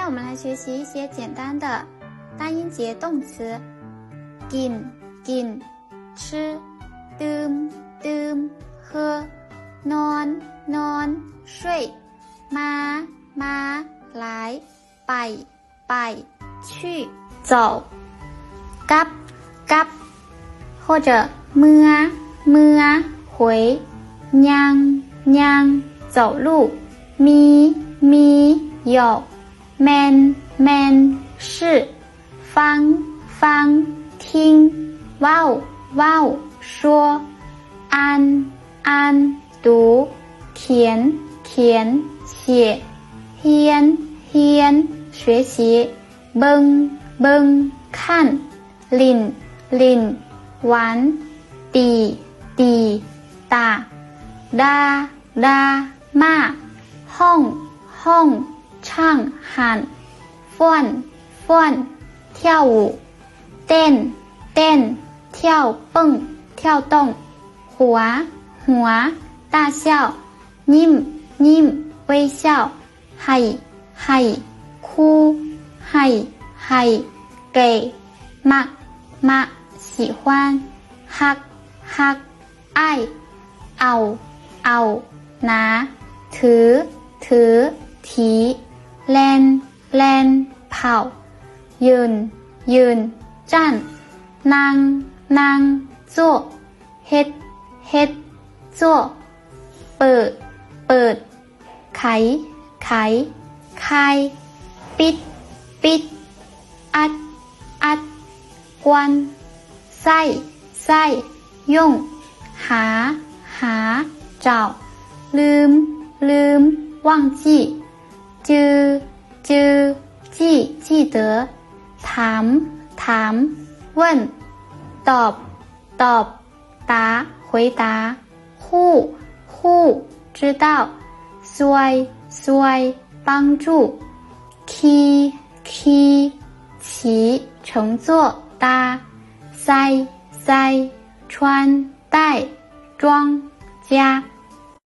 我们来学习一些简单的大音节动词。กินกิน吃ดื่มดื่ม喝นอนนอน睡มามา来ไปไป去走กลับกลับ或者เมื่อเมื่อ回ยังยัง走路มีมี有แมนแมน是ฟังฟัง听เว้าเว้า说อ่านอ่านดูเขียนเขียน写เฮียนเฮียน学习เบิ่งเบิ่ง看ลิ่นลิ่นหวานตีตีตาดาดามาห้องห้องช่างหันฟ้อนฟ้อน跳舞เต้นเต้น跳蹦跳动หัวหัว大笑ยิ้มยิ้ม微笑ให้ให้คู่ให้ให้给มักมัก喜欢ฮักฮักอ้ายเอาเอานาถือถือถีแลนแลนเผายืนยืนจั่นนั่งนั่งจั่วเฮ็ดเฮ็ดจั่วเปิดเปิดไขไขคายปิดปิดอัดอัดกวนไส้ไส้ย่งหาหาเจ้าลืมลืม忘记จือจือจีจีเตอถามถาม问ตอบตอบ答回答คู่คู่知道ช่วยช่วย帮助ขี่ขี่骑乘坐搭塞塞穿戴装加